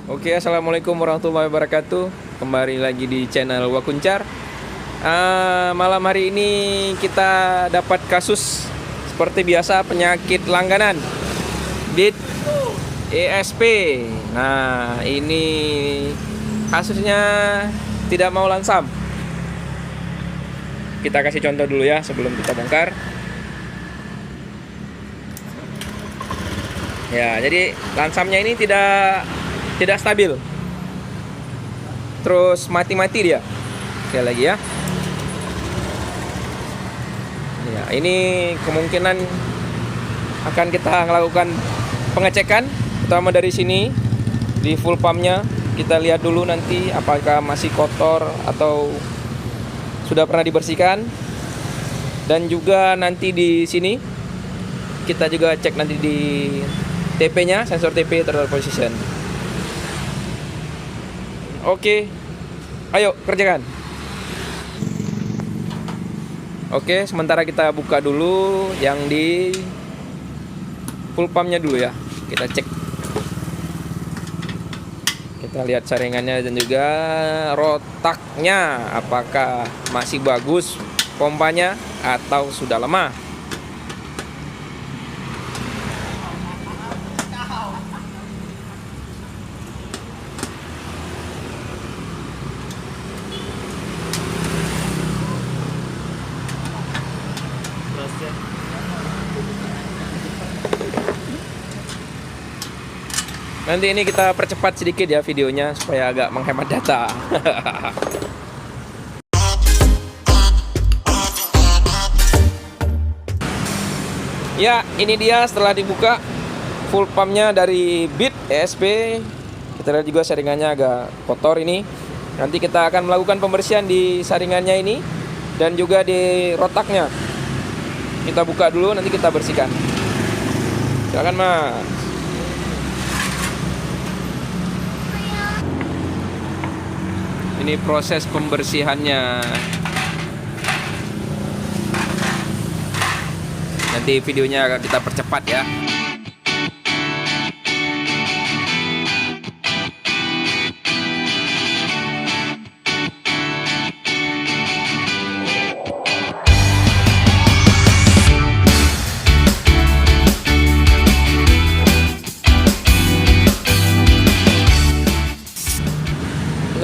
Oke, assalamualaikum warahmatullahi wabarakatuh. Kembali lagi di channel Wakuncar. Malam hari ini kita dapat kasus seperti biasa, penyakit langganan BIT ESP. Nah, ini kasusnya tidak mau lansam. Kita kasih contoh dulu ya sebelum kita bongkar. Ya, jadi lansamnya ini tidak stabil. Terus mati-mati dia. Sekali lagi ya. Ya, ini kemungkinan akan kita lakukan pengecekan pertama dari sini di full pumpnya. Kita lihat dulu nanti apakah masih kotor atau sudah pernah dibersihkan. Dan juga nanti di sini kita juga cek nanti di TP-nya, sensor TP throttle position. Oke, ayo kerjakan. Oke, sementara kita buka dulu yang di full pumpnya dulu ya. Kita cek. Kita lihat saringannya dan juga rotaknya, apakah masih bagus pompanya atau sudah lemah. Nanti ini kita percepat sedikit ya videonya supaya agak menghemat data. Ya, ini dia setelah dibuka full pumpnya dari BIT ESP. Kita lihat juga saringannya agak kotor ini. Nanti kita akan melakukan pembersihan di saringannya ini dan juga di rotaknya. Kita buka dulu, nanti kita bersihkan. Silakan Mas. Ini proses pembersihannya. Nanti videonya akan kita percepat ya.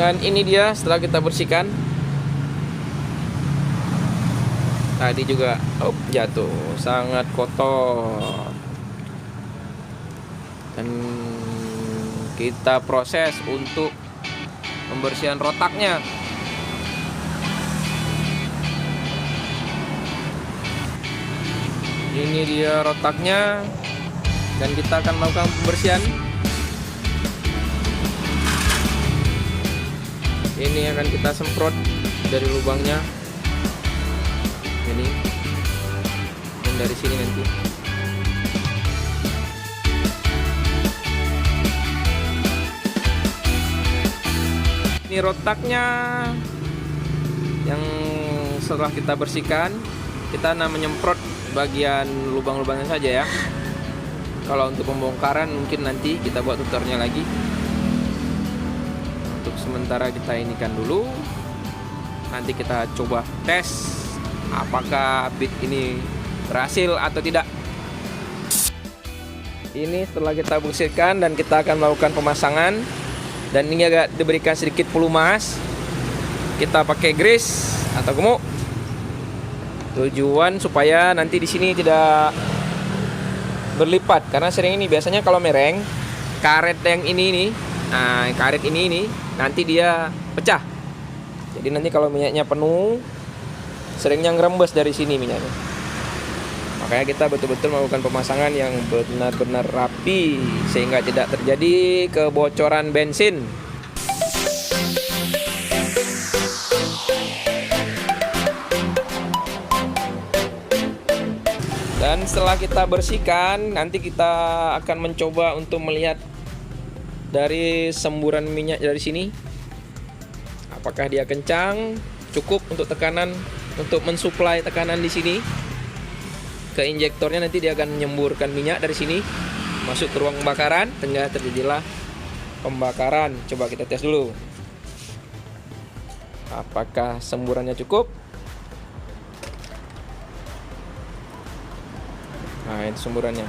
Dan ini dia setelah kita bersihkan. Tadi juga jatuh, sangat kotor. Dan kita proses untuk pembersihan rotaknya. Ini dia rotaknya dan kita akan melakukan pembersihan. Ini akan kita semprot dari lubangnya. Ini dan dari sini nanti. Ini rotaknya yang setelah kita bersihkan, kita menyemprot bagian lubang-lubangnya saja ya. Kalau untuk pembongkaran mungkin nanti kita buat tutorialnya lagi. Untuk sementara kita inikan dulu. Nanti kita coba tes apakah BIT ini berhasil atau tidak. Ini setelah kita bersihkan dan kita akan melakukan pemasangan. Dan ini agak diberikan sedikit pelumas. Kita pakai grease atau gemuk. Tujuan supaya nanti di sini tidak berlipat, karena sering ini biasanya kalau mereng karet yang ini nih, nah karet ini nanti dia pecah. Jadi nanti kalau minyaknya penuh, seringnya ngerembes dari sini minyaknya. Makanya kita betul-betul melakukan pemasangan yang benar-benar rapi sehingga tidak terjadi kebocoran bensin. Dan setelah kita bersihkan, nanti kita akan mencoba untuk melihat dari semburan minyak dari sini. Apakah dia kencang, cukup untuk tekanan, untuk mensuplai tekanan di sini ke injektornya. Nanti dia akan menyemburkan minyak dari sini masuk ke ruang pembakaran, hingga terjadilah pembakaran. Coba kita tes dulu. Apakah semburannya cukup? Nah, ini semburannya.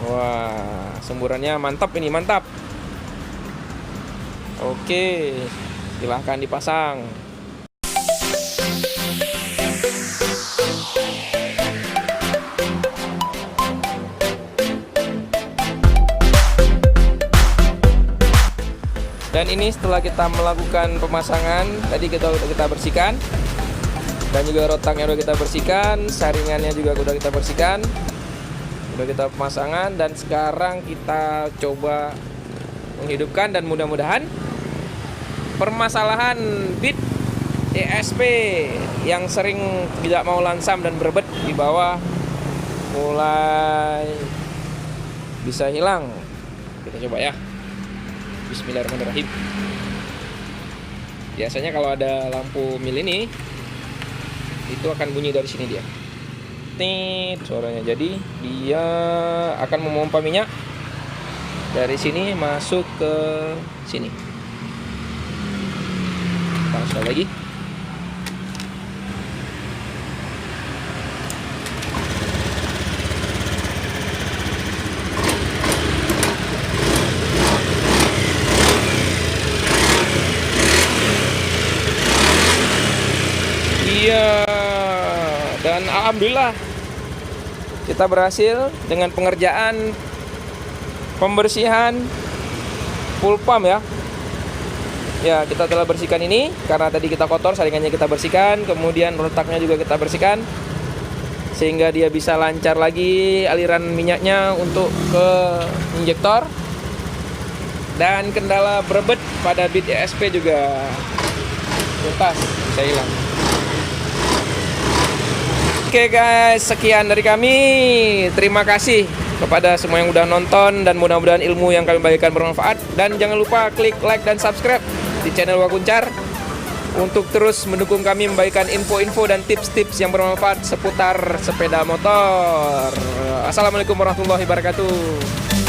Wah, semburannya mantap ini, mantap. Oke, silahkan dipasang. Dan ini setelah kita melakukan pemasangan, tadi kita bersihkan, dan juga rotangnya udah kita bersihkan, saringannya juga udah kita bersihkan, udah kita pemasangan, dan sekarang kita coba menghidupkan, dan mudah-mudahan permasalahan bit ESP yang sering tidak mau langsam dan berebet di bawah mulai bisa hilang. Kita coba ya. Bismillahirrahmanirrahim. Biasanya kalau ada lampu mil ini itu akan bunyi dari sini dia. Tit suaranya. Jadi dia akan memompa minyak dari sini masuk ke sini. Sekali lagi. Iya, dan alhamdulillah kita berhasil dengan pengerjaan pembersihan full pump ya. Ya, kita telah bersihkan ini karena tadi kita kotor, saringannya kita bersihkan, kemudian retaknya juga kita bersihkan sehingga dia bisa lancar lagi aliran minyaknya untuk ke injektor. Dan kendala berebet pada bit ESP juga tuntas, bisa hilang. Oke guys, sekian dari kami. Terima kasih kepada semua yang udah nonton, dan mudah-mudahan ilmu yang kami bagikan bermanfaat. Dan jangan lupa klik like dan subscribe di channel Wakuncar untuk terus mendukung kami membagikan info-info dan tips-tips yang bermanfaat seputar sepeda motor. Assalamualaikum warahmatullahi wabarakatuh.